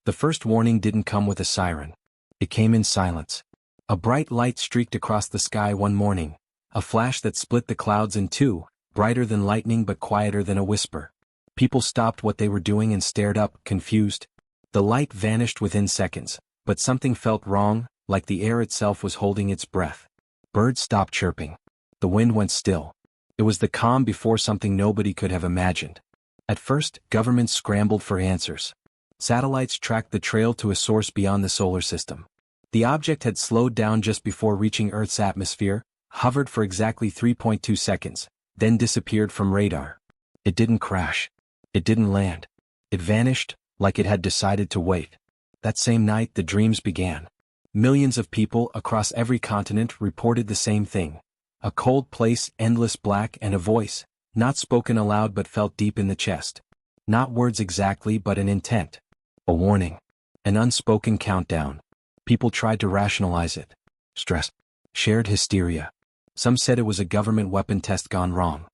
The first warning didn't come with a siren. It came in silence. A bright light streaked across the sky one morning, a flash that split the clouds in two, brighter than lightning but quieter than a whisper. People stopped what they were doing and stared up, confused. The light vanished within seconds, but something felt wrong, like the air itself was holding its breath. Birds stopped chirping. The wind went still. It was the calm before something nobody could have imagined. At first, governments scrambled for answers. Satellites tracked the trail to a source beyond the solar system. The object had slowed down just before reaching Earth's atmosphere, hovered for exactly 3.2 seconds, then disappeared from radar. It didn't crash. It didn't land. It vanished, like it had decided to wait. That same night the dreams began. Millions of people across every continent reported the same thing. A cold place, endless black, and a voice, not spoken aloud but felt deep in the chest. Not words exactly but an intent. A warning. An unspoken countdown. People tried to rationalize it. Stress. Shared hysteria. Some said it was a government weapon test gone wrong.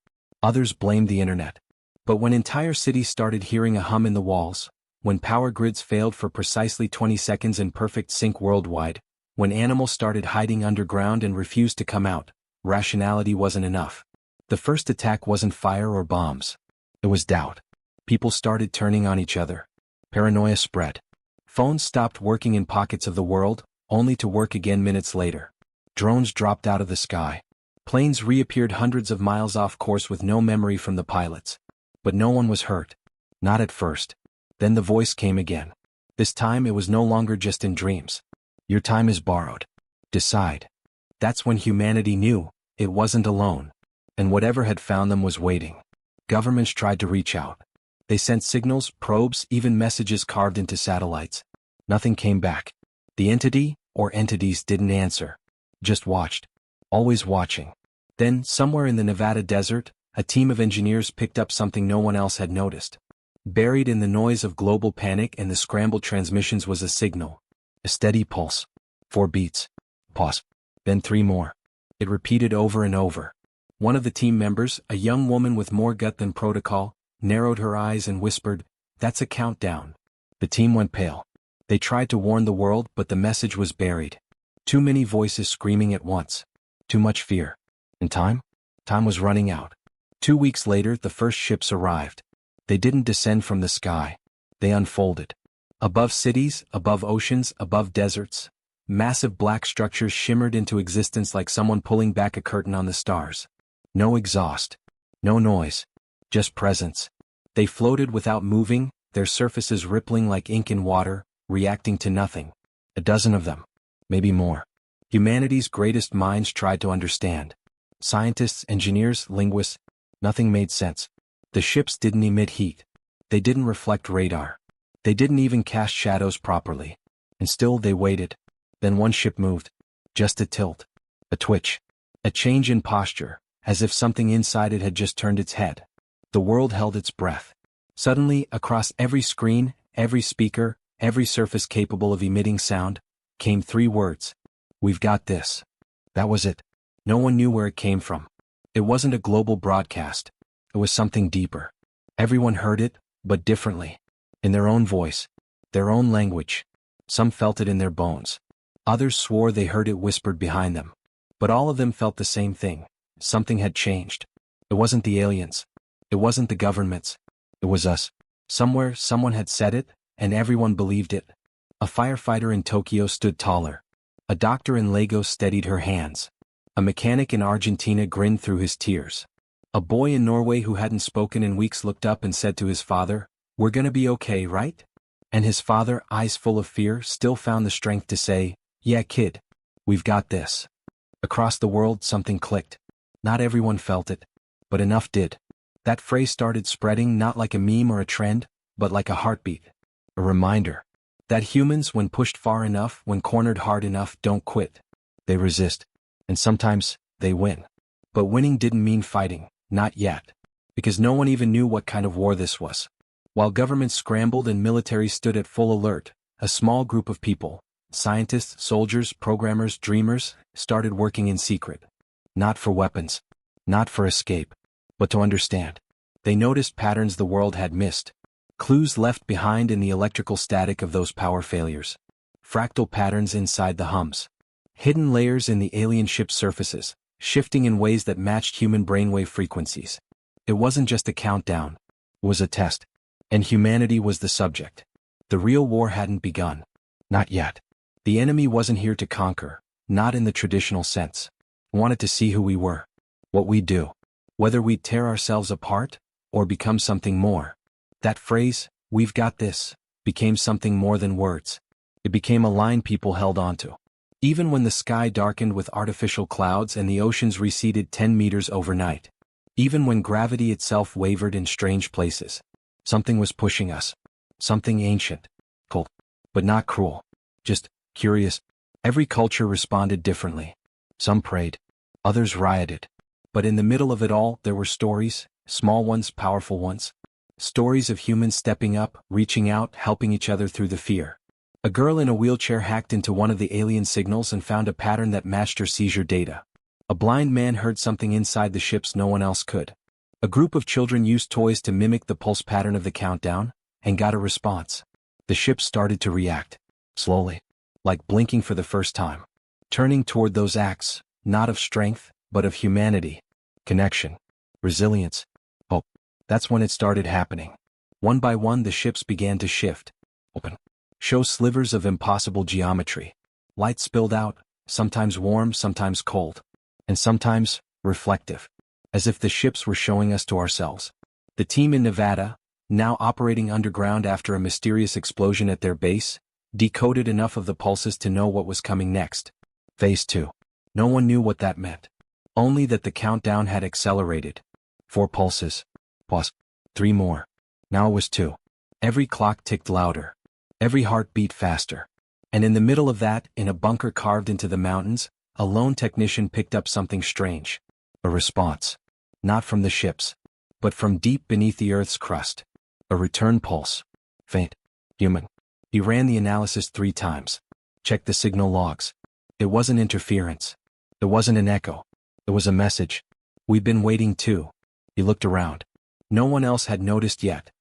Others blamed the internet. But when entire cities started hearing a hum in the walls, when power grids failed for precisely 20 seconds in perfect sync worldwide, when animals started hiding underground and refused to come out, rationality wasn't enough. The first attack wasn't fire or bombs. It was doubt. People started turning on each other. Paranoia spread. Phones stopped working in pockets of the world, only to work again minutes later. Drones dropped out of the sky. Planes reappeared hundreds of miles off course with no memory from the pilots. But no one was hurt. Not at first. Then the voice came again. This time it was no longer just in dreams. Your time is borrowed. Decide. That's when humanity knew it wasn't alone. And whatever had found them was waiting. Governments tried to reach out. They sent signals, probes, even messages carved into satellites. Nothing came back. The entity, or entities, didn't answer. Just watched. Always watching. Then, somewhere in the Nevada desert, a team of engineers picked up something no one else had noticed. Buried in the noise of global panic and the scrambled transmissions was a signal. A steady pulse. 4 beats. Pause. Then 3 more. It repeated over and over. One of the team members, a young woman with more gut than protocol, narrowed her eyes and whispered, "That's a countdown." The team went pale. They tried to warn the world, but the message was buried. Too many voices screaming at once. Too much fear. And time? Time was running out. 2 weeks later, the first ships arrived. They didn't descend from the sky. They unfolded. Above cities, above oceans, above deserts, massive black structures shimmered into existence like someone pulling back a curtain on the stars. No exhaust. No noise. Just presence. They floated without moving, their surfaces rippling like ink in water, reacting to nothing. A dozen of them. Maybe more. Humanity's greatest minds tried to understand. Scientists, engineers, linguists. Nothing made sense. The ships didn't emit heat. They didn't reflect radar. They didn't even cast shadows properly. And still they waited. Then one ship moved. Just a tilt. A twitch. A change in posture, as if something inside it had just turned its head. The world held its breath. Suddenly, across every screen, every speaker, every surface capable of emitting sound, came 3 words. "We've got this." That was it. No one knew where it came from. It wasn't a global broadcast. It was something deeper. Everyone heard it, but differently. In their own voice. Their own language. Some felt it in their bones. Others swore they heard it whispered behind them. But all of them felt the same thing. Something had changed. It wasn't the aliens. It wasn't the governments. It was us. Somewhere, someone had said it, and everyone believed it. A firefighter in Tokyo stood taller. A doctor in Lagos steadied her hands. A mechanic in Argentina grinned through his tears. A boy in Norway who hadn't spoken in weeks looked up and said to his father, "We're gonna be okay, right?" And his father, eyes full of fear, still found the strength to say, "Yeah, kid. We've got this." Across the world, something clicked. Not everyone felt it, but enough did. That phrase started spreading not like a meme or a trend, but like a heartbeat. A reminder that humans, when pushed far enough, when cornered hard enough, don't quit. They resist. And sometimes, they win. But winning didn't mean fighting, not yet. Because no one even knew what kind of war this was. While governments scrambled and militaries stood at full alert, a small group of people, scientists, soldiers, programmers, dreamers, started working in secret. Not for weapons. Not for escape. But to understand. They noticed patterns the world had missed. Clues left behind in the electrical static of those power failures. Fractal patterns inside the hums. Hidden layers in the alien ship's surfaces, shifting in ways that matched human brainwave frequencies. It wasn't just a countdown. It was a test. And humanity was the subject. The real war hadn't begun. Not yet. The enemy wasn't here to conquer, not in the traditional sense. He wanted to see who we were. What we'd do. Whether we'd tear ourselves apart, or become something more. That phrase, "we've got this," became something more than words. It became a line people held onto. Even when the sky darkened with artificial clouds and the oceans receded 10 meters overnight. Even when gravity itself wavered in strange places. Something was pushing us. Something ancient. Cold. But not cruel. Just curious. Every culture responded differently. Some prayed. Others rioted. But in the middle of it all, there were stories, small ones, powerful ones. Stories of humans stepping up, reaching out, helping each other through the fear. A girl in a wheelchair hacked into one of the alien signals and found a pattern that matched her seizure data. A blind man heard something inside the ships no one else could. A group of children used toys to mimic the pulse pattern of the countdown, and got a response. The ship started to react. Slowly. Like blinking for the first time. Turning toward those acts, not of strength, but of humanity. Connection. Resilience. Hope. That's when it started happening. One by one the ships began to shift. Open. Show slivers of impossible geometry. Light spilled out, sometimes warm, sometimes cold. And sometimes, reflective. As if the ships were showing us to ourselves. The team in Nevada, now operating underground after a mysterious explosion at their base, decoded enough of the pulses to know what was coming next. Phase 2. No one knew what that meant. Only that the countdown had accelerated. 4 pulses. Pause. 3 more. Now it was 2. Every clock ticked louder. Every heart beat faster. And in the middle of that, in a bunker carved into the mountains, a lone technician picked up something strange. A response. Not from the ships, but from deep beneath the Earth's crust. A return pulse. Faint. Human. He ran the analysis 3 times. Checked the signal logs. It wasn't interference. It wasn't an echo. It was a message. We've been waiting too. He looked around. No one else had noticed yet.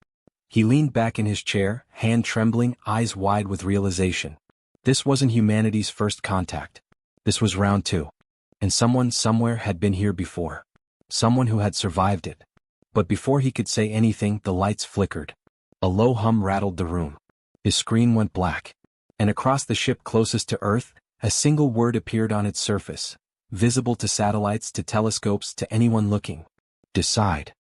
He leaned back in his chair, hand trembling, eyes wide with realization. This wasn't humanity's first contact. This was round 2. And someone somewhere had been here before. Someone who had survived it. But before he could say anything, the lights flickered. A low hum rattled the room. His screen went black. And across the ship closest to Earth, a single word appeared on its surface, visible to satellites, to telescopes, to anyone looking. Decide.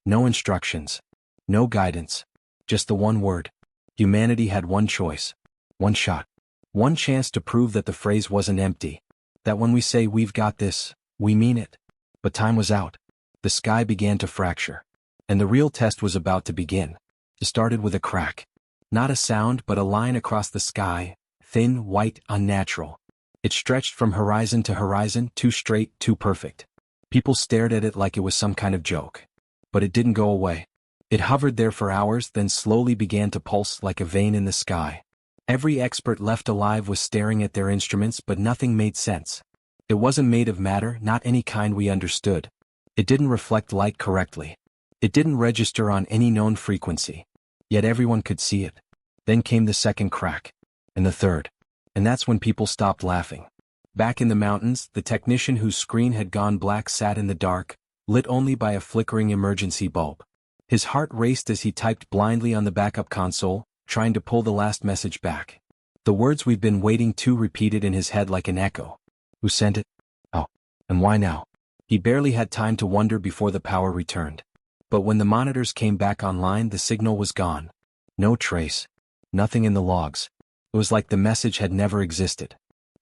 No instructions. No guidance. Just the one word. Humanity had one choice. One shot. One chance to prove that the phrase wasn't empty. That when we say "we've got this," we mean it. But time was out. The sky began to fracture. And the real test was about to begin. It started with a crack. Not a sound, but a line across the sky, thin, white, unnatural. It stretched from horizon to horizon, too straight, too perfect. People stared at it like it was some kind of joke. But it didn't go away. It hovered there for hours, then slowly began to pulse like a vein in the sky. Every expert left alive was staring at their instruments, but nothing made sense. It wasn't made of matter, not any kind we understood. It didn't reflect light correctly. It didn't register on any known frequency. Yet everyone could see it. Then came the second crack. And the third. And that's when people stopped laughing. Back in the mountains, the technician whose screen had gone black sat in the dark, lit only by a flickering emergency bulb. His heart raced as he typed blindly on the backup console, trying to pull the last message back. The words "we've been waiting to" repeated in his head like an echo. Who sent it? Oh. And why now? He barely had time to wonder before the power returned. But when the monitors came back online, the signal was gone. No trace. Nothing in the logs. It was like the message had never existed.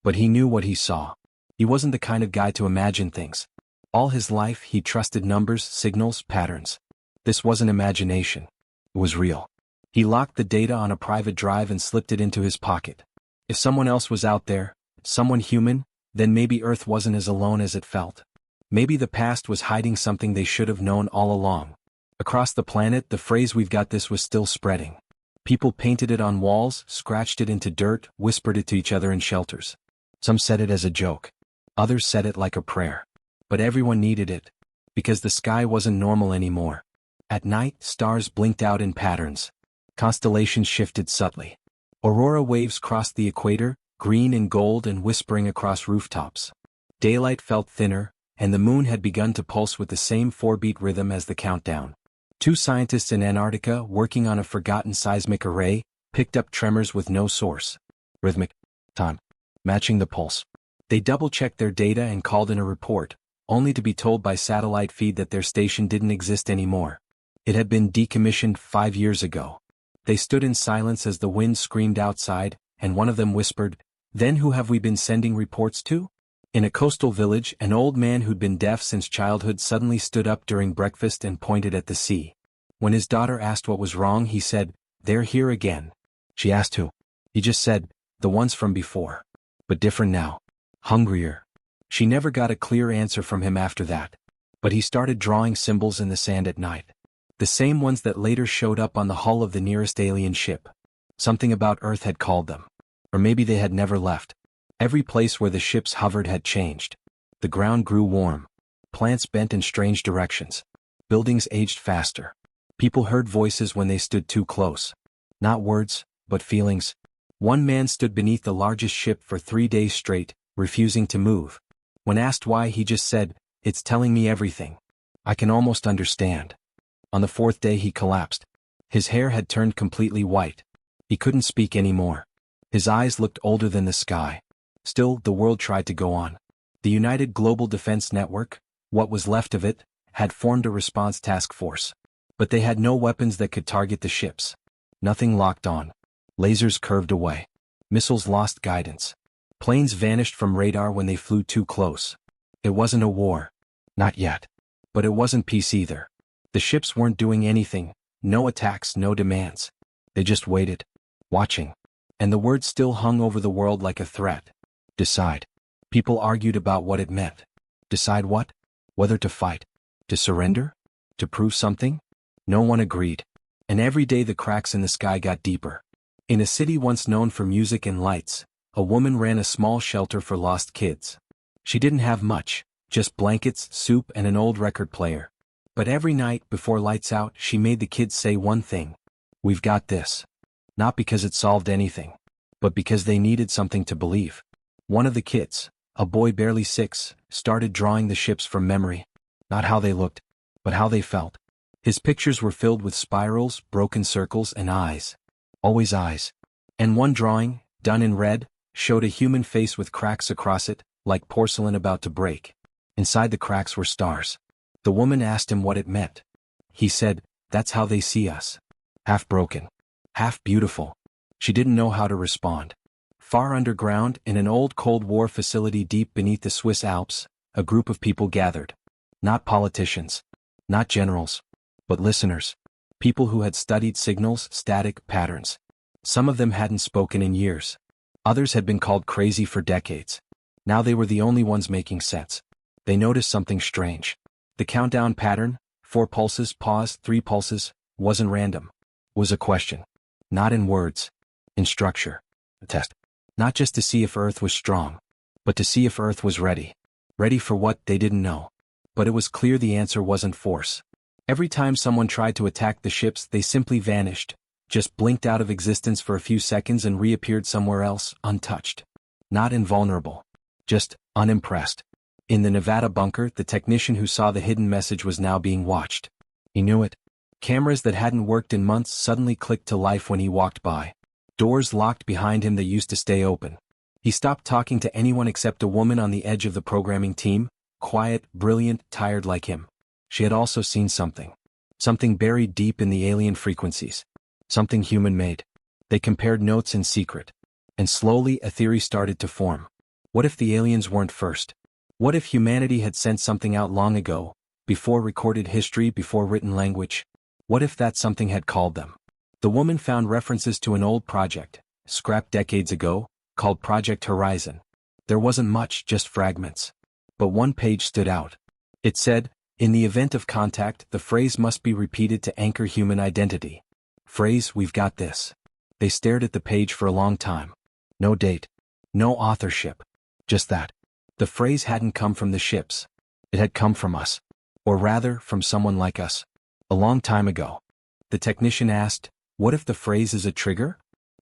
But he knew what he saw. He wasn't the kind of guy to imagine things. All his life, he trusted numbers, signals, patterns. This wasn't imagination. It was real. He locked the data on a private drive and slipped it into his pocket. If someone else was out there, someone human, then maybe Earth wasn't as alone as it felt. Maybe the past was hiding something they should have known all along. Across the planet, the phrase "we've got this" was still spreading. People painted it on walls, scratched it into dirt, whispered it to each other in shelters. Some said it as a joke. Others said it like a prayer. But everyone needed it. Because the sky wasn't normal anymore. At night, stars blinked out in patterns. Constellations shifted subtly. Aurora waves crossed the equator, green and gold and whispering across rooftops. Daylight felt thinner, and the moon had begun to pulse with the same 4-beat rhythm as the countdown. 2 scientists in Antarctica working on a forgotten seismic array picked up tremors with no source. Rhythmic. Time. Matching the pulse. They double-checked their data and called in a report, only to be told by satellite feed that their station didn't exist anymore. It had been decommissioned 5 years ago. They stood in silence as the wind screamed outside, and one of them whispered, "Then who have we been sending reports to?" In a coastal village, an old man who'd been deaf since childhood suddenly stood up during breakfast and pointed at the sea. When his daughter asked what was wrong, he said, "They're here again." She asked who. He just said, "The ones from before. But different now. Hungrier." She never got a clear answer from him after that. But he started drawing symbols in the sand at night. The same ones that later showed up on the hull of the nearest alien ship. Something about Earth had called them. Or maybe they had never left. Every place where the ships hovered had changed. The ground grew warm. Plants bent in strange directions. Buildings aged faster. People heard voices when they stood too close. Not words, but feelings. One man stood beneath the largest ship for 3 days straight, refusing to move. When asked why, he just said, "It's telling me everything. I can almost understand." On the 4th day he collapsed. His hair had turned completely white. He couldn't speak anymore. His eyes looked older than the sky. Still, the world tried to go on. The United Global Defense Network, what was left of it, had formed a response task force. But they had no weapons that could target the ships. Nothing locked on. Lasers curved away. Missiles lost guidance. Planes vanished from radar when they flew too close. It wasn't a war. Not yet. But it wasn't peace either. The ships weren't doing anything, no attacks, no demands. They just waited. Watching. And the word still hung over the world like a threat. Decide. People argued about what it meant. Decide what? Whether to fight. To surrender? To prove something? No one agreed. And every day the cracks in the sky got deeper. In a city once known for music and lights, a woman ran a small shelter for lost kids. She didn't have much, just blankets, soup, and an old record player. But every night, before lights out, she made the kids say one thing. "We've got this." Not because it solved anything, but because they needed something to believe. One of the kids, a boy barely 6, started drawing the ships from memory. Not how they looked, but how they felt. His pictures were filled with spirals, broken circles, and eyes. Always eyes. And one drawing, done in red, showed a human face with cracks across it, like porcelain about to break. Inside the cracks were stars. The woman asked him what it meant. He said, "That's how they see us. Half broken. Half beautiful." She didn't know how to respond. Far underground, in an old Cold War facility deep beneath the Swiss Alps, a group of people gathered. Not politicians. Not generals. But listeners. People who had studied signals, static, patterns. Some of them hadn't spoken in years. Others had been called crazy for decades. Now they were the only ones making sense. They noticed something strange. The countdown pattern, 4 pulses, pause, 3 pulses, wasn't random. Was a question. Not in words. In structure. A test. Not just to see if Earth was strong, but to see if Earth was ready. Ready for what, they didn't know. But it was clear the answer wasn't force. Every time someone tried to attack the ships, they simply vanished, just blinked out of existence for a few seconds and reappeared somewhere else, untouched. Not invulnerable. Just unimpressed. In the Nevada bunker, the technician who saw the hidden message was now being watched. He knew it. Cameras that hadn't worked in months suddenly clicked to life when he walked by. Doors locked behind him that used to stay open. He stopped talking to anyone except a woman on the edge of the programming team, quiet, brilliant, tired like him. She had also seen something. Something buried deep in the alien frequencies. Something human-made. They compared notes in secret. And slowly a theory started to form. What if the aliens weren't first? What if humanity had sent something out long ago, before recorded history, before written language? What if that something had called them? The woman found references to an old project, scrapped decades ago, called Project Horizon. There wasn't much, just fragments. But one page stood out. It said, "In the event of contact, the phrase must be repeated to anchor human identity." Phrase, "We've got this." They stared at the page for a long time. No date. No authorship. Just that. The phrase hadn't come from the ships. It had come from us. Or rather, from someone like us. A long time ago. The technician asked, What if the phrase is a trigger?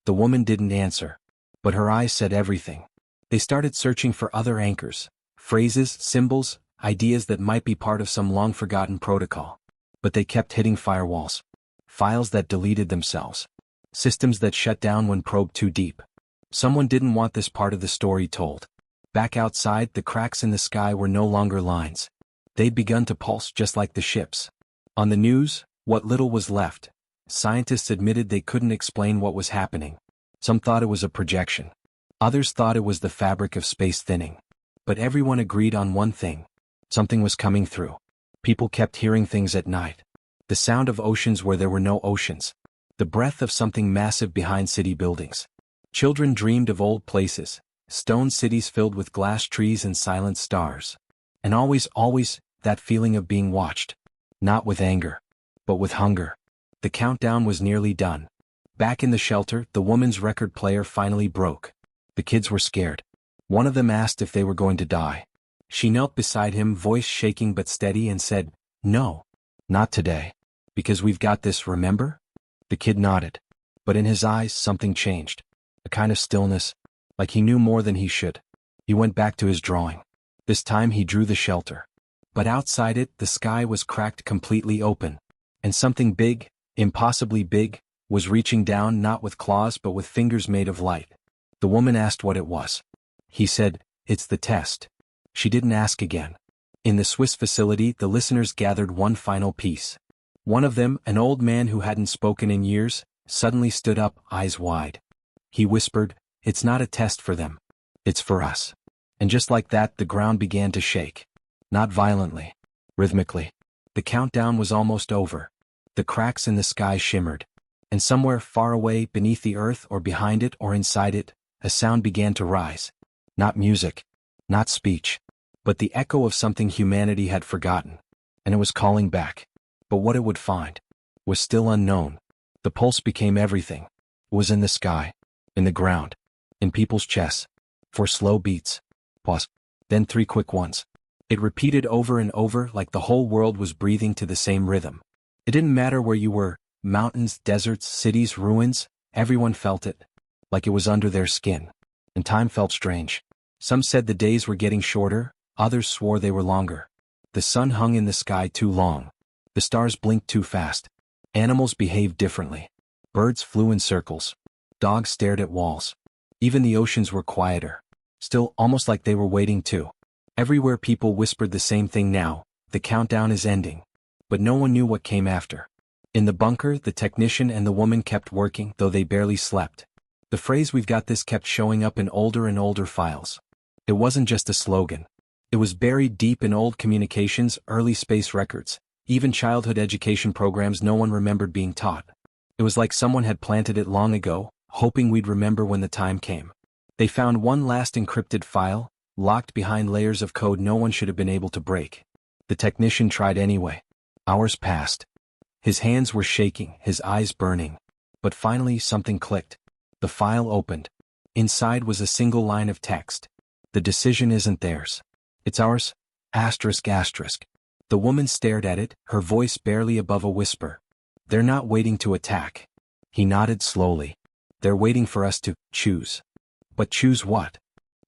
The woman didn't answer. But her eyes said everything. They started searching for other anchors, phrases, symbols, ideas that might be part of some long-forgotten protocol. But they kept hitting firewalls. Files that deleted themselves. Systems that shut down when probed too deep. Someone didn't want this part of the story told. Back outside, the cracks in the sky were no longer lines. They'd begun to pulse just like the ships. On the news, what little was left. Scientists admitted they couldn't explain what was happening. Some thought it was a projection. Others thought it was the fabric of space thinning. But everyone agreed on one thing. Something was coming through. People kept hearing things at night. The sound of oceans where there were no oceans. The breath of something massive behind city buildings. Children dreamed of old places, stone cities filled with glass trees and silent stars. And always, that feeling of being watched. Not with anger, but with hunger. The countdown was nearly done. Back in the shelter, the woman's record player finally broke. The kids were scared. One of them asked if they were going to die. She knelt beside him, voice shaking but steady, and said, "No, not today. Because we've got this, remember?" The kid nodded. But in his eyes, something changed. A kind of stillness, like he knew more than he should. He went back to his drawing. This time he drew the shelter. But outside it, the sky was cracked completely open. And something big, impossibly big, was reaching down, not with claws but with fingers made of light. The woman asked what it was. He said, "It's the test." She didn't ask again. In the Swiss facility, the listeners gathered one final piece. One of them, an old man who hadn't spoken in years, suddenly stood up, eyes wide. He whispered, "It's not a test for them. It's for us." And just like that, the ground began to shake. Not violently, rhythmically. The countdown was almost over. The cracks in the sky shimmered. And somewhere far away, beneath the earth or behind it or inside it, a sound began to rise. Not music, not speech, but the echo of something humanity had forgotten. And it was calling back. But what it would find was still unknown. The pulse became everything. It was in the sky, in the ground, in people's chests. 4 slow beats. Pause. Then 3 quick ones. It repeated over and over like the whole world was breathing to the same rhythm. It didn't matter where you were, mountains, deserts, cities, ruins, everyone felt it. Like it was under their skin. And time felt strange. Some said the days were getting shorter, others swore they were longer. The sun hung in the sky too long. The stars blinked too fast. Animals behaved differently. Birds flew in circles. Dogs stared at walls. Even the oceans were quieter. Still, almost like they were waiting too. Everywhere people whispered the same thing now, the countdown is ending. But no one knew what came after. In the bunker, the technician and the woman kept working, though they barely slept. The phrase "we've got this" kept showing up in older and older files. It wasn't just a slogan. It was buried deep in old communications, early space records, even childhood education programs no one remembered being taught. It was like someone had planted it long ago, hoping we'd remember when the time came. They found one last encrypted file, locked behind layers of code no one should have been able to break. The technician tried anyway. Hours passed. His hands were shaking, his eyes burning. But finally something clicked. The file opened. Inside was a single line of text. "The decision isn't theirs. It's ours. Asterisk asterisk." The woman stared at it, her voice barely above a whisper. "They're not waiting to attack." He nodded slowly. "They're waiting for us to choose." But choose what?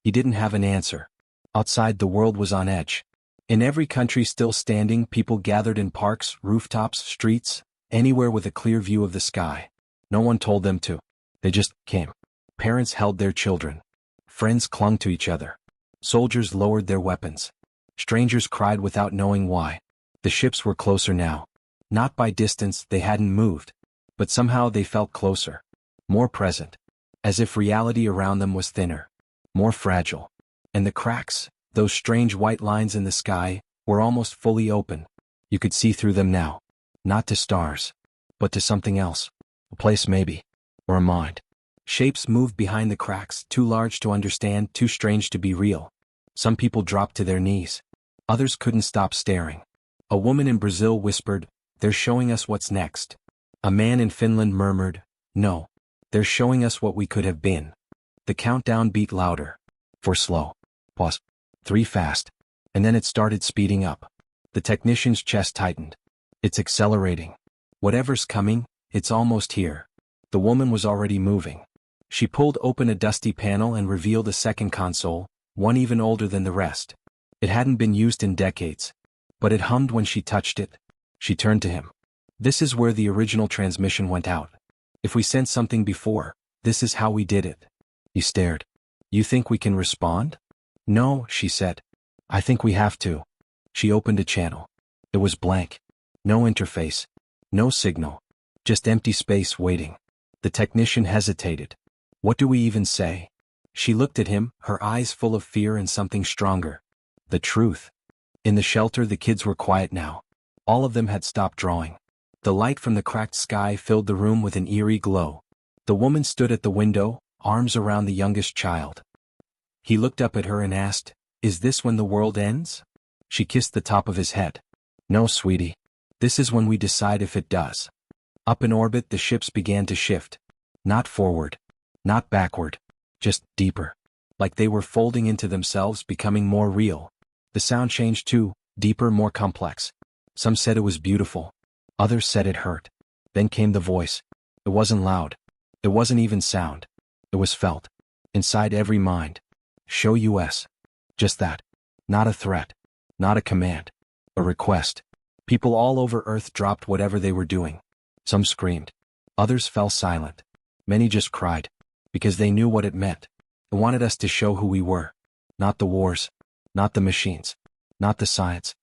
He didn't have an answer. Outside, the world was on edge. In every country still standing, people gathered in parks, rooftops, streets, anywhere with a clear view of the sky. No one told them to. They just came. Parents held their children. Friends clung to each other. Soldiers lowered their weapons. Strangers cried without knowing why. The ships were closer now. Not by distance, they hadn't moved. But somehow they felt closer. More present. As if reality around them was thinner. More fragile. And the cracks, those strange white lines in the sky, were almost fully open. You could see through them now. Not to stars. But to something else. A place maybe. Or a mind. Shapes moved behind the cracks, too large to understand, too strange to be real. Some people dropped to their knees. Others couldn't stop staring. A woman in Brazil whispered, "They're showing us what's next." A man in Finland murmured, "No. They're showing us what we could have been." The countdown beat louder. 4 slow. Pause. 3 fast. And then it started speeding up. The technician's chest tightened. "It's accelerating. Whatever's coming, it's almost here." The woman was already moving. She pulled open a dusty panel and revealed a second console, one even older than the rest. It hadn't been used in decades, but it hummed when she touched it. She turned to him. This is where the original transmission went out. If we sent something before, this is how we did it. He stared. You think we can respond? No, she said. I think we have to. She opened a channel. It was blank. No interface. No signal. Just empty space waiting. The technician hesitated. What do we even say? She looked at him, her eyes full of fear and something stronger. The truth. In the shelter the kids were quiet now. All of them had stopped drawing. The light from the cracked sky filled the room with an eerie glow. The woman stood at the window, arms around the youngest child. He looked up at her and asked, Is this when the world ends? She kissed the top of his head. No, sweetie. This is when we decide if it does. Up in orbit the ships began to shift. Not forward. Not backward. Just deeper. Like they were folding into themselves, becoming more real. The sound changed too, deeper, more complex. Some said it was beautiful. Others said it hurt. Then came the voice. It wasn't loud. It wasn't even sound. It was felt. Inside every mind. Show US. Just that. Not a threat. Not a command. A request. People all over Earth dropped whatever they were doing. Some screamed. Others fell silent. Many just cried. Because they knew what it meant. It wanted us to show who we were. Not the wars. Not the machines. Not the science.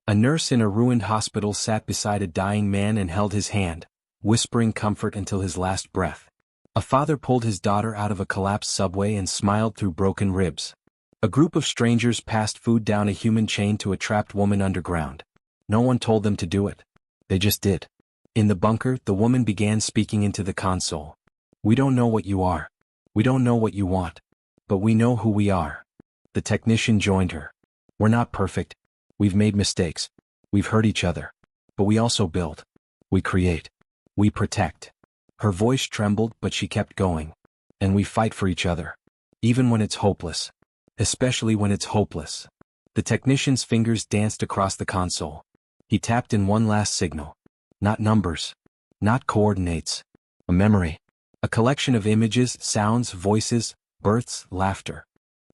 A nurse in a ruined hospital sat beside a dying man and held his hand, whispering comfort until his last breath. A father pulled his daughter out of a collapsed subway and smiled through broken ribs. A group of strangers passed food down a human chain to a trapped woman underground. No one told them to do it. They just did. In the bunker, the woman began speaking into the console. We don't know what you are. We don't know what you want. But we know who we are. The technician joined her. We're not perfect. We've made mistakes. We've hurt each other. But we also build. We create. We protect. Her voice trembled, but she kept going. And we fight for each other. Even when it's hopeless. Especially when it's hopeless. The technician's fingers danced across the console. He tapped in one last signal. Not numbers. Not coordinates. A memory. A collection of images, sounds, voices, births, laughter.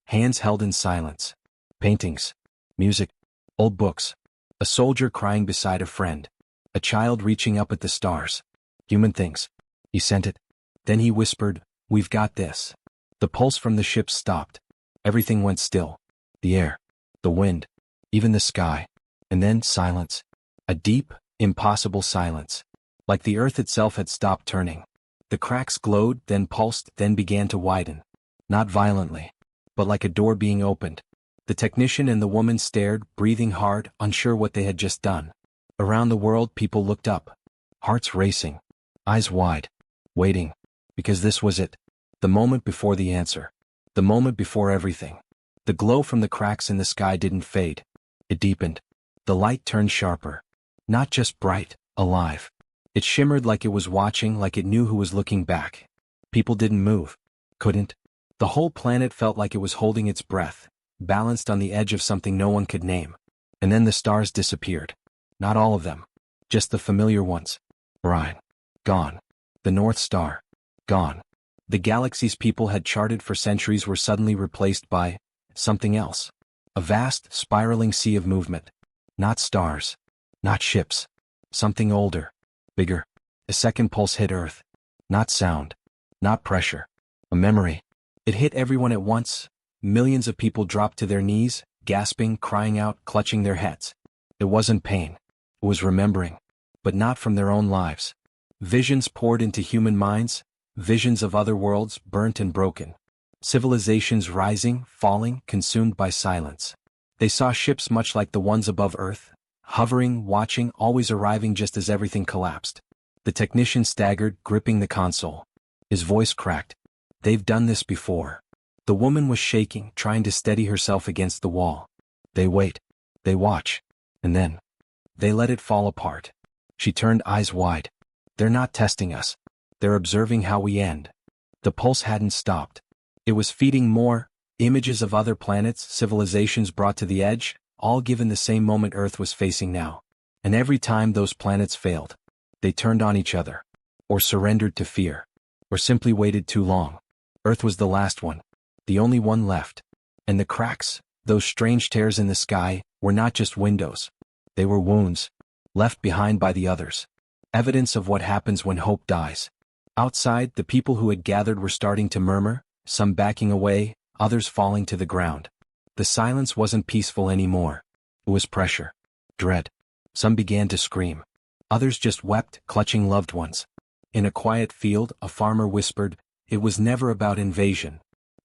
Hands held in silence. Paintings. Music. Old books. A soldier crying beside a friend. A child reaching up at the stars. Human things. He sent it. Then he whispered, We've got this. The pulse from the ship stopped. Everything went still. The air. The wind. Even the sky. And then silence. A deep, impossible silence. Like the earth itself had stopped turning. The cracks glowed, then pulsed, then began to widen. Not violently. But like a door being opened. The technician and the woman stared, breathing hard, unsure what they had just done. Around the world people looked up. Hearts racing. Eyes wide. Waiting. Because this was it. The moment before the answer. The moment before everything. The glow from the cracks in the sky didn't fade. It deepened. The light turned sharper. Not just bright, alive. It shimmered like it was watching, like it knew who was looking back. People didn't move. Couldn't. The whole planet felt like it was holding its breath, balanced on the edge of something no one could name. And then the stars disappeared. Not all of them. Just the familiar ones. Orion. Gone. The North Star. Gone. The galaxies people had charted for centuries were suddenly replaced by something else. A vast, spiraling sea of movement. Not stars. Not ships. Something older. Bigger. A second pulse hit Earth. Not sound. Not pressure. A memory. It hit everyone at once. Millions of people dropped to their knees, gasping, crying out, clutching their heads. It wasn't pain. It was remembering. But not from their own lives. Visions poured into human minds. Visions of other worlds, burnt and broken. Civilizations rising, falling, consumed by silence. They saw ships much like the ones above Earth, hovering, watching, always arriving just as everything collapsed. The technician staggered, gripping the console. His voice cracked. They've done this before. The woman was shaking, trying to steady herself against the wall. They wait. They watch. And then, they let it fall apart. She turned, eyes wide. They're not testing us. They're observing how we end. The pulse hadn't stopped. It was feeding more, images of other planets, civilizations brought to the edge, all given the same moment Earth was facing now. And every time those planets failed, they turned on each other. or surrendered to fear, or simply waited too long. Earth was the last one, the only one left. And the cracks, those strange tears in the sky, were not just windows. They were wounds, left behind by the others. Evidence of what happens when hope dies. Outside, the people who had gathered were starting to murmur, some backing away, others falling to the ground. The silence wasn't peaceful anymore. It was pressure, dread. Some began to scream. Others just wept, clutching loved ones. In a quiet field, a farmer whispered, "It was never about invasion."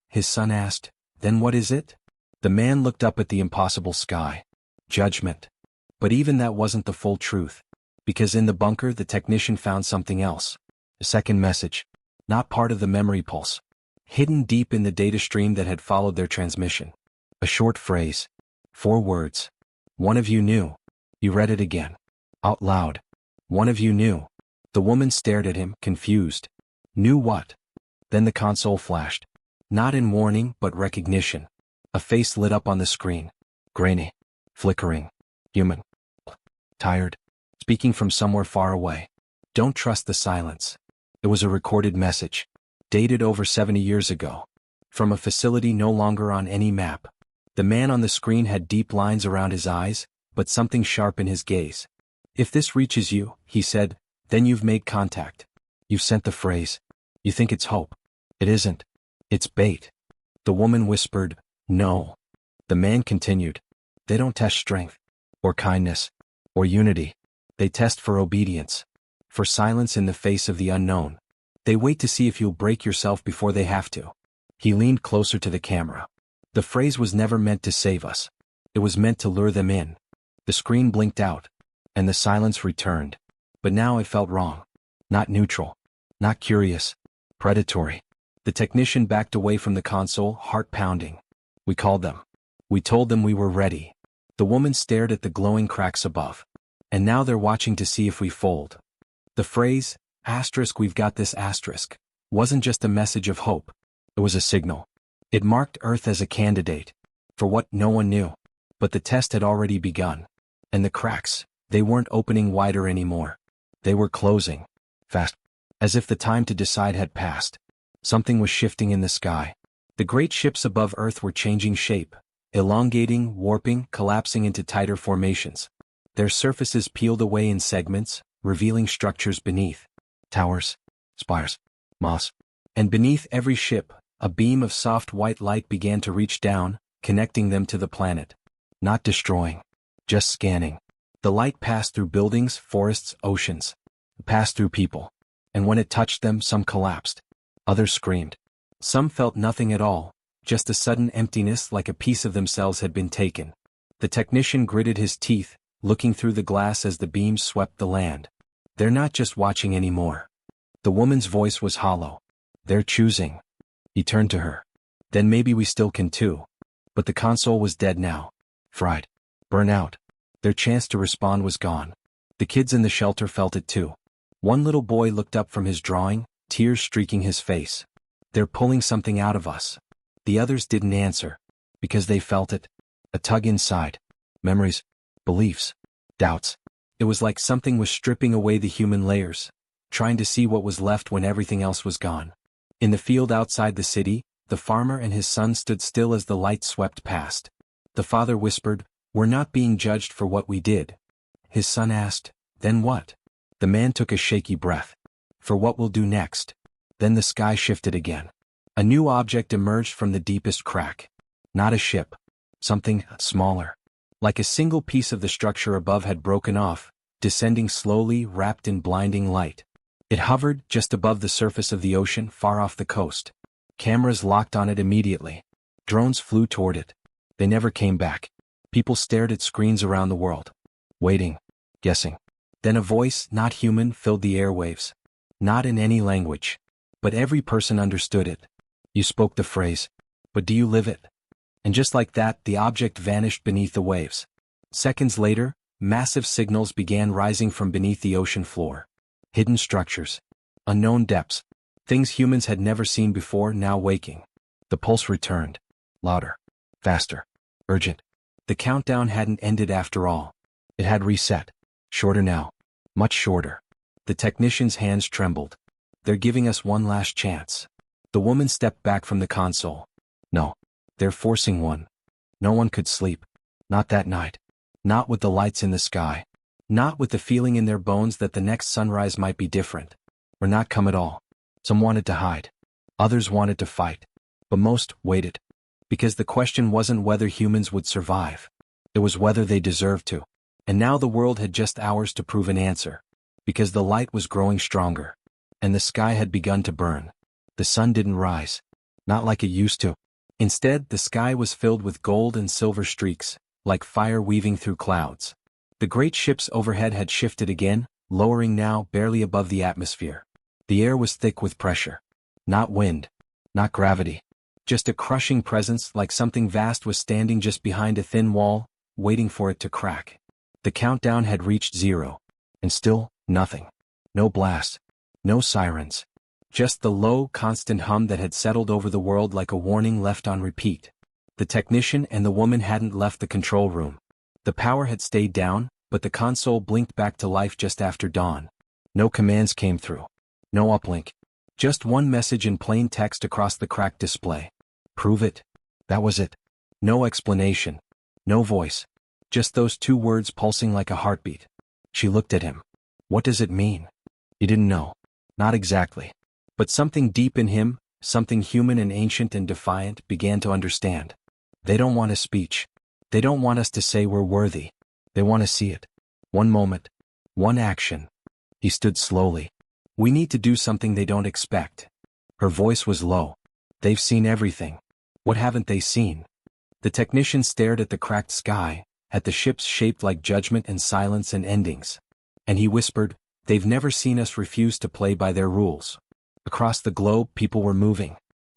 His son asked, "Then what is it?" The man looked up at the impossible sky. Judgment. But even that wasn't the full truth. Because in the bunker, the technician found something else. A second message. Not part of the memory pulse. Hidden deep in the data stream that had followed their transmission. A short phrase. 4 words. "One of you knew." He read it again. Out loud. "One of you knew." The woman stared at him, confused. Knew what? Then the console flashed. Not in warning, but recognition. A face lit up on the screen. Grainy. Flickering. Human. Tired. Speaking from somewhere far away. Don't trust the silence. It was a recorded message. Dated over 70 years ago. From a facility no longer on any map. The man on the screen had deep lines around his eyes, but something sharp in his gaze. "If this reaches you," he said, "then you've made contact. You've sent the phrase. You think it's hope. It isn't. It's bait." The woman whispered, "No." The man continued, "They don't test strength, or kindness, or unity. They test for obedience, for silence in the face of the unknown. They wait to see if you'll break yourself before they have to." He leaned closer to the camera. The phrase was never meant to save us. It was meant to lure them in. The screen blinked out, and the silence returned. But now it felt wrong. Not neutral. Not curious. Predatory. The technician backed away from the console, heart pounding. "We called them. We told them we were ready." The woman stared at the glowing cracks above. "And now they're watching to see if we fold." The phrase, "we've got this," wasn't just a message of hope. It was a signal. It marked Earth as a candidate. For what, no one knew. But the test had already begun. And the cracks, they weren't opening wider anymore. They were closing. Fast. As if the time to decide had passed. Something was shifting in the sky. The great ships above Earth were changing shape. Elongating, warping, collapsing into tighter formations. Their surfaces peeled away in segments, revealing structures beneath. Towers. Spires. Moss. And beneath every ship, a beam of soft white light began to reach down, connecting them to the planet. Not destroying. Just scanning. The light passed through buildings, forests, oceans. It passed through people. And when it touched them, some collapsed. Others screamed. Some felt nothing at all, just a sudden emptiness like a piece of themselves had been taken. The technician gritted his teeth, looking through the glass as the beams swept the land. "They're not just watching anymore." The woman's voice was hollow. "They're choosing." He turned to her. "Then maybe we still can too." But the console was dead now. Fried. Burnt out. Their chance to respond was gone. The kids in the shelter felt it too. One little boy looked up from his drawing, tears streaking his face. "They're pulling something out of us." The others didn't answer. Because they felt it. A tug inside. Memories. Beliefs. Doubts. It was like something was stripping away the human layers, trying to see what was left when everything else was gone. In the field outside the city, the farmer and his son stood still as the light swept past. The father whispered, "We're not being judged for what we did." His son asked, "Then what?" The man took a shaky breath. "For what we'll do next." Then the sky shifted again. A new object emerged from the deepest crack. Not a ship. Something smaller. Like a single piece of the structure above had broken off, descending slowly, wrapped in blinding light. It hovered just above the surface of the ocean, far off the coast. Cameras locked on it immediately. Drones flew toward it. They never came back. People stared at screens around the world. Waiting. Guessing. Then a voice, not human, filled the airwaves. Not in any language. But every person understood it. "You spoke the phrase. But do you live it?" And just like that, the object vanished beneath the waves. Seconds later, massive signals began rising from beneath the ocean floor. Hidden structures. Unknown depths. Things humans had never seen before, now waking. The pulse returned. Louder. Faster. Urgent. The countdown hadn't ended after all. It had reset. Shorter now. Much shorter. The technician's hands trembled. They're giving us one last chance. The woman stepped back from the console. No. They're forcing one. No one could sleep. Not that night. Not with the lights in the sky. Not with the feeling in their bones that the next sunrise might be different. Or not come at all. Some wanted to hide. Others wanted to fight. But most waited. Because the question wasn't whether humans would survive. It was whether they deserved to. And now the world had just hours to prove an answer. Because the light was growing stronger. And the sky had begun to burn. The sun didn't rise. Not like it used to. Instead, the sky was filled with gold and silver streaks, like fire weaving through clouds. The great ships overhead had shifted again, lowering now barely above the atmosphere. The air was thick with pressure. Not wind. Not gravity. Just a crushing presence like something vast was standing just behind a thin wall, waiting for it to crack. The countdown had reached 0. And still, nothing. No blast. No sirens. Just the low, constant hum that had settled over the world like a warning left on repeat. The technician and the woman hadn't left the control room. The power had stayed down, but the console blinked back to life just after dawn. No commands came through. No uplink. Just one message in plain text across the cracked display. Prove it. That was it. No explanation. No voice. Just those 2 words pulsing like a heartbeat. She looked at him. What does it mean? He didn't know. Not exactly. But something deep in him, something human and ancient and defiant, began to understand. They don't want a speech. They don't want us to say we're worthy. They want to see it. One moment. One action. He stood slowly. We need to do something they don't expect. Her voice was low. They've seen everything. What haven't they seen? The technician stared at the cracked sky, at the ships shaped like judgment and silence and endings. And he whispered, they've never seen us refuse to play by their rules. Across the globe, people were moving.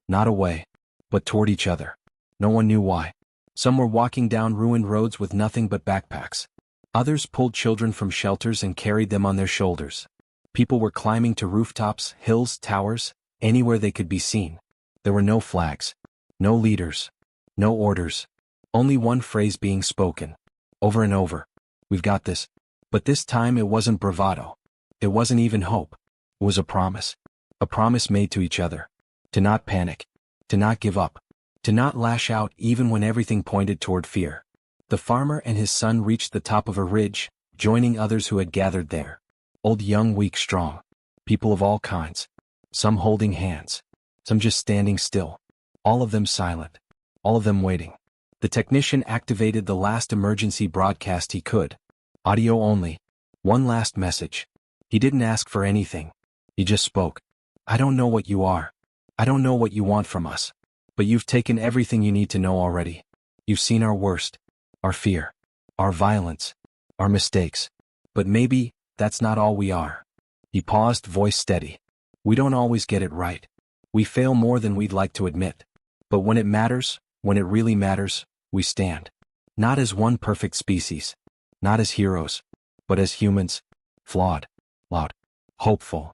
Not away, but toward each other. No one knew why. Some were walking down ruined roads with nothing but backpacks. Others pulled children from shelters and carried them on their shoulders. People were climbing to rooftops, hills, towers, anywhere they could be seen. There were no flags. No leaders. No orders. Only one phrase being spoken. Over and over. We've got this. But this time it wasn't bravado. It wasn't even hope. It was a promise. A promise made to each other. To not panic. To not give up. To not lash out even when everything pointed toward fear. The farmer and his son reached the top of a ridge, joining others who had gathered there. Old, young, weak, strong. People of all kinds. Some holding hands. Some just standing still. All of them silent. All of them waiting. The technician activated the last emergency broadcast he could. Audio only. One last message. He didn't ask for anything. He just spoke. I don't know what you are. I don't know what you want from us. But you've taken everything you need to know already. You've seen our worst. Our fear. Our violence. Our mistakes. But maybe, that's not all we are. He paused, voice steady. We don't always get it right. We fail more than we'd like to admit. But when it matters, when it really matters, we stand. Not as one perfect species. Not as heroes. But as humans. Flawed. Loud. Hopeful.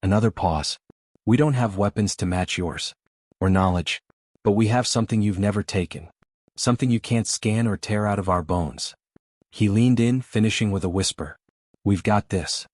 Another pause. We don't have weapons to match yours. Or knowledge. But we have something you've never taken. Something you can't scan or tear out of our bones. He leaned in, finishing with a whisper. We've got this.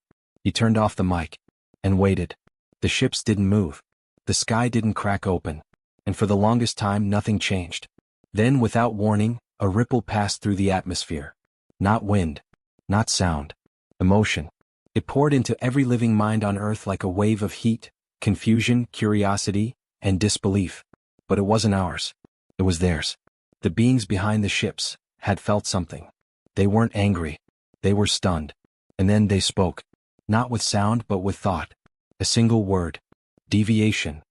He turned off the mic. And waited. The ships didn't move. The sky didn't crack open. And for the longest time nothing changed. Then, without warning, a ripple passed through the atmosphere. Not wind. Not sound. Emotion. It poured into every living mind on Earth like a wave of heat, confusion, curiosity, and disbelief. But it wasn't ours. It was theirs. The beings behind the ships had felt something. They weren't angry. They were stunned. And then they spoke. Not with sound but with thought. A single word. Deviation.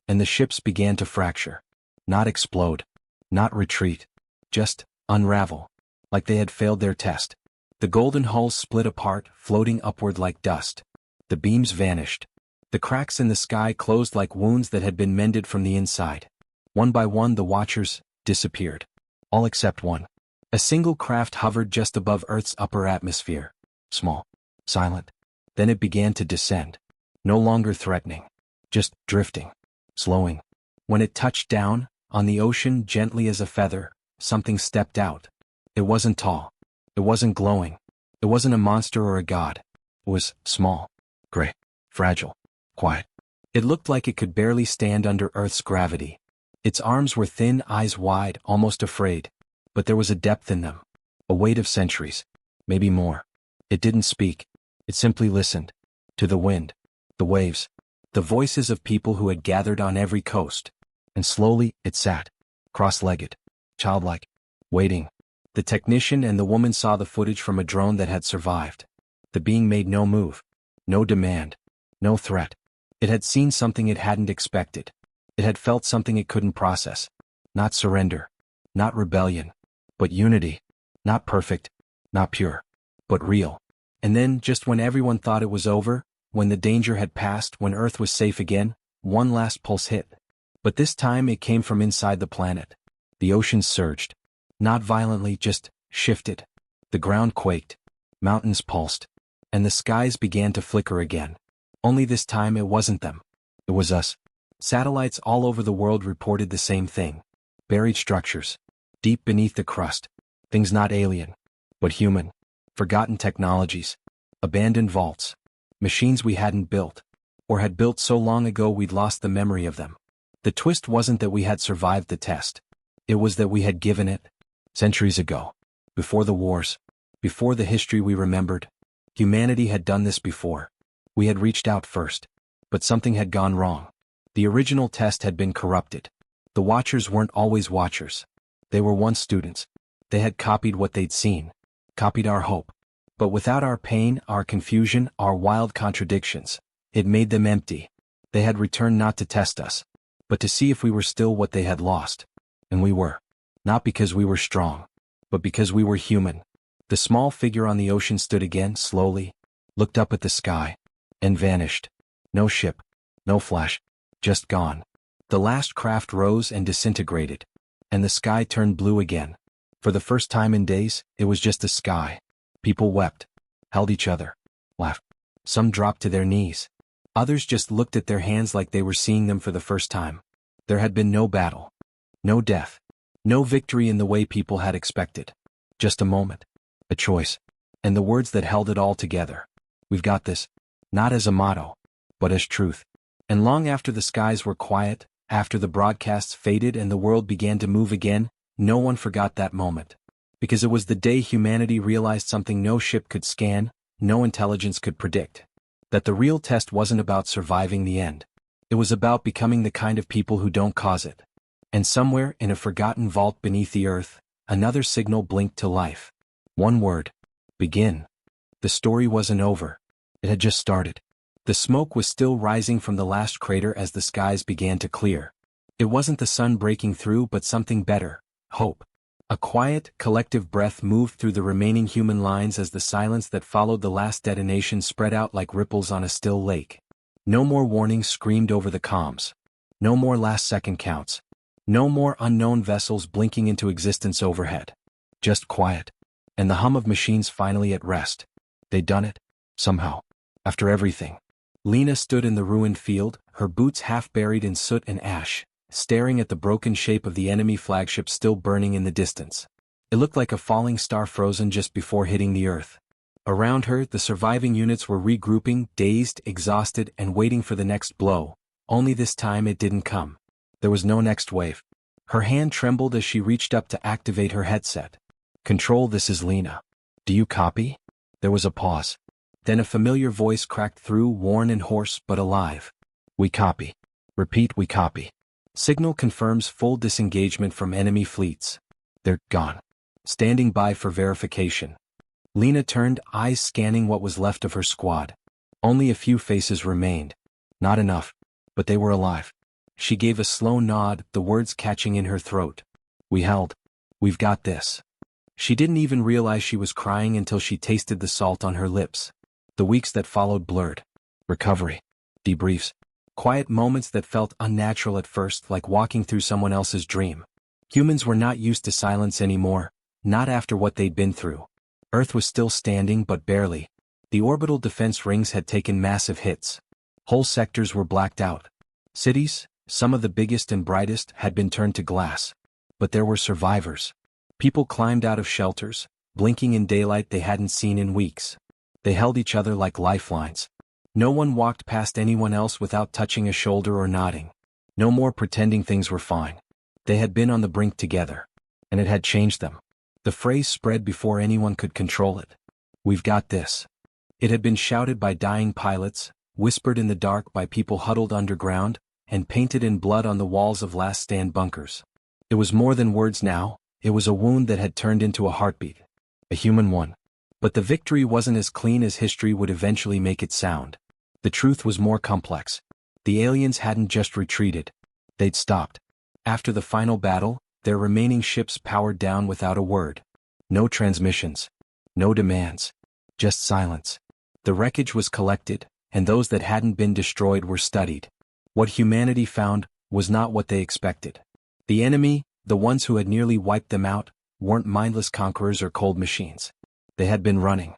And the ships began to fracture. Not explode. Not retreat. Just unravel. Like they had failed their test. The golden hulls split apart, floating upward like dust. The beams vanished. The cracks in the sky closed like wounds that had been mended from the inside. One by one the watchers disappeared. All except one. A single craft hovered just above Earth's upper atmosphere. Small. Silent. Then it began to descend. No longer threatening. Just drifting. Slowing. When it touched down, on the ocean gently as a feather, something stepped out. It wasn't tall. It wasn't glowing. It wasn't a monster or a god. It was small. Gray. Fragile. Quiet. It looked like it could barely stand under Earth's gravity. Its arms were thin, eyes wide, almost afraid. But there was a depth in them. A weight of centuries. Maybe more. It didn't speak. It simply listened. To the wind. The waves. The voices of people who had gathered on every coast. And slowly, it sat. Cross-legged. Childlike. Waiting. The technician and the woman saw the footage from a drone that had survived. The being made no move. No demand. No threat. It had seen something it hadn't expected. It had felt something it couldn't process. Not surrender. Not rebellion. But unity. Not perfect. Not pure. But real. And then, just when everyone thought it was over, when the danger had passed, when Earth was safe again, one last pulse hit. But this time it came from inside the planet. The oceans surged. Not violently, just shifted. The ground quaked. Mountains pulsed. And the skies began to flicker again. Only this time it wasn't them. It was us. Satellites all over the world reported the same thing. Buried structures. Deep beneath the crust. Things not alien. But human. Forgotten technologies. Abandoned vaults. Machines we hadn't built. Or had built so long ago we'd lost the memory of them. The twist wasn't that we had survived the test. It was that we had given it. Centuries ago. Before the wars. Before the history we remembered. Humanity had done this before. We had reached out first. But something had gone wrong. The original test had been corrupted. The watchers weren't always watchers. They were once students. They had copied what they'd seen. Copied our hope. But without our pain, our confusion, our wild contradictions, it made them empty. They had returned not to test us, but to see if we were still what they had lost. And we were. Not because we were strong, but because we were human. The small figure on the ocean stood again, slowly, looked up at the sky, and vanished. No ship, no flash, just gone. The last craft rose and disintegrated, and the sky turned blue again. For the first time in days, it was just a sky. People wept, held each other, laughed. Some dropped to their knees. Others just looked at their hands like they were seeing them for the first time. There had been no battle, no death, no victory in the way people had expected. Just a moment, a choice, and the words that held it all together. We've got this, not as a motto, but as truth. And long after the skies were quiet, after the broadcasts faded and the world began to move again, no one forgot that moment. Because it was the day humanity realized something no ship could scan, no intelligence could predict. That the real test wasn't about surviving the end. It was about becoming the kind of people who don't cause it. And somewhere in a forgotten vault beneath the earth, another signal blinked to life. One word. Begin. The story wasn't over. It had just started. The smoke was still rising from the last crater as the skies began to clear. It wasn't the sun breaking through but something better. Hope. A quiet, collective breath moved through the remaining human lines as the silence that followed the last detonation spread out like ripples on a still lake. No more warnings screamed over the comms. No more last-second counts. No more unknown vessels blinking into existence overhead. Just quiet. And the hum of machines finally at rest. They'd done it. Somehow. After everything. Lena stood in the ruined field, her boots half buried in soot and ash, staring at the broken shape of the enemy flagship still burning in the distance. It looked like a falling star frozen just before hitting the earth. Around her, the surviving units were regrouping, dazed, exhausted, and waiting for the next blow. Only this time it didn't come. There was no next wave. Her hand trembled as she reached up to activate her headset. "Control, this is Lena. Do you copy?" There was a pause. Then a familiar voice cracked through, worn and hoarse but alive. "We copy. Repeat, we copy. Signal confirms full disengagement from enemy fleets. They're gone. Standing by for verification." Lena turned, eyes scanning what was left of her squad. Only a few faces remained. Not enough, but they were alive. She gave a slow nod, the words catching in her throat. "We held. We've got this." She didn't even realize she was crying until she tasted the salt on her lips. The weeks that followed blurred. Recovery. Debriefs. Quiet moments that felt unnatural at first, like walking through someone else's dream. Humans were not used to silence anymore, not after what they'd been through. Earth was still standing, but barely. The orbital defense rings had taken massive hits. Whole sectors were blacked out. Cities, some of the biggest and brightest, had been turned to glass. But there were survivors. People climbed out of shelters, blinking in daylight they hadn't seen in weeks. They held each other like lifelines. No one walked past anyone else without touching a shoulder or nodding. No more pretending things were fine. They had been on the brink together. And it had changed them. The phrase spread before anyone could control it. "We've got this." It had been shouted by dying pilots, whispered in the dark by people huddled underground, and painted in blood on the walls of last stand bunkers. It was more than words now, it was a wound that had turned into a heartbeat. A human one. But the victory wasn't as clean as history would eventually make it sound. The truth was more complex. The aliens hadn't just retreated. They'd stopped. After the final battle, their remaining ships powered down without a word. No transmissions. No demands. Just silence. The wreckage was collected, and those that hadn't been destroyed were studied. What humanity found was not what they expected. The enemy, the ones who had nearly wiped them out, weren't mindless conquerors or cold machines. They had been running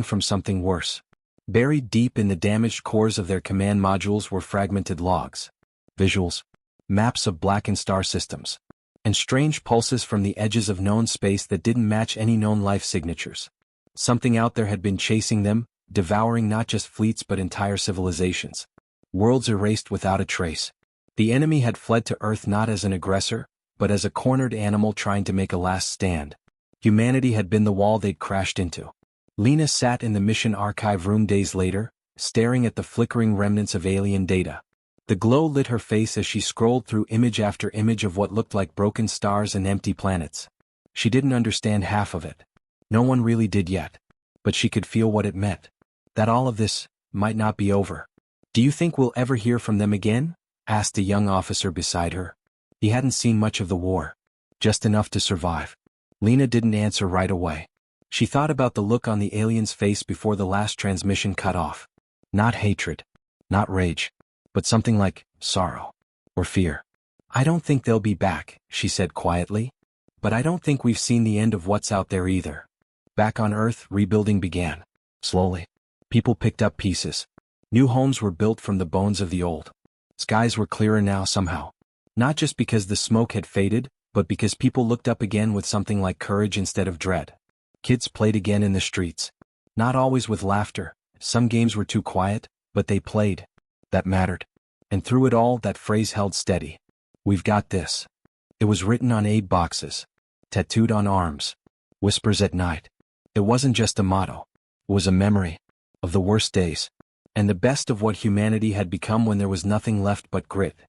from something worse. Buried deep in the damaged cores of their command modules were fragmented logs, visuals, maps of blackened star systems, and strange pulses from the edges of known space that didn't match any known life signatures. Something out there had been chasing them, devouring not just fleets but entire civilizations. Worlds erased without a trace. The enemy had fled to Earth not as an aggressor, but as a cornered animal trying to make a last stand. Humanity had been the wall they'd crashed into. Lena sat in the mission archive room days later, staring at the flickering remnants of alien data. The glow lit her face as she scrolled through image after image of what looked like broken stars and empty planets. She didn't understand half of it. No one really did yet. But she could feel what it meant. That all of this might not be over. "Do you think we'll ever hear from them again?" asked a young officer beside her. He hadn't seen much of the war. Just enough to survive. Lena didn't answer right away. She thought about the look on the alien's face before the last transmission cut off. Not hatred. Not rage. But something like sorrow. Or fear. "I don't think they'll be back," she said quietly. "But I don't think we've seen the end of what's out there either." Back on Earth, rebuilding began. Slowly. People picked up pieces. New homes were built from the bones of the old. Skies were clearer now somehow. Not just because the smoke had faded, but because people looked up again with something like courage instead of dread. Kids played again in the streets. Not always with laughter. Some games were too quiet, but they played. That mattered. And through it all, that phrase held steady. "We've got this." It was written on aid boxes. Tattooed on arms. Whispers at night. It wasn't just a motto. It was a memory. Of the worst days. And the best of what humanity had become when there was nothing left but grit.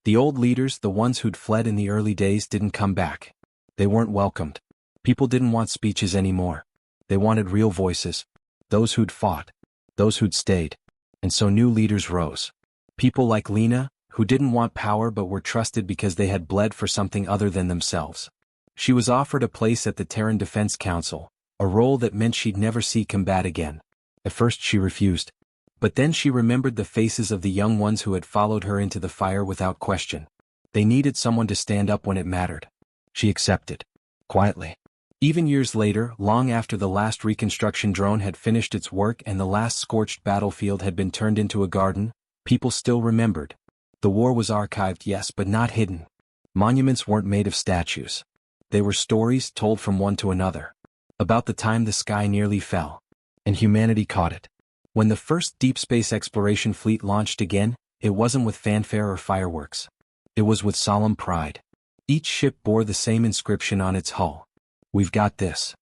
The old leaders, the ones who'd fled in the early days, didn't come back. They weren't welcomed. People didn't want speeches anymore. They wanted real voices. Those who'd fought. Those who'd stayed. And so new leaders rose. People like Lena, who didn't want power but were trusted because they had bled for something other than themselves. She was offered a place at the Terran Defense Council, a role that meant she'd never see combat again. At first she refused. But then she remembered the faces of the young ones who had followed her into the fire without question. They needed someone to stand up when it mattered. She accepted. Quietly. Even years later, long after the last reconstruction drone had finished its work and the last scorched battlefield had been turned into a garden, people still remembered. The war was archived, yes, but not hidden. Monuments weren't made of statues. They were stories told from one to another. About the time the sky nearly fell. And humanity caught it. When the first deep space exploration fleet launched again, it wasn't with fanfare or fireworks. It was with solemn pride. Each ship bore the same inscription on its hull. "We've got this."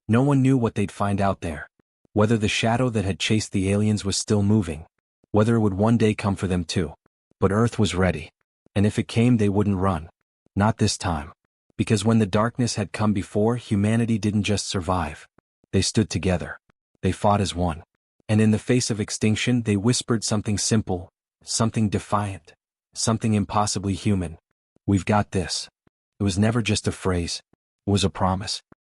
No one knew what they'd find out there. Whether the shadow that had chased the aliens was still moving. Whether it would one day come for them too. But Earth was ready. And if it came, they wouldn't run. Not this time. Because when the darkness had come before, humanity didn't just survive. They stood together. They fought as one. And in the face of extinction, they whispered something simple, something defiant, something impossibly human. "We've got this." It was never just a phrase. It was a promise.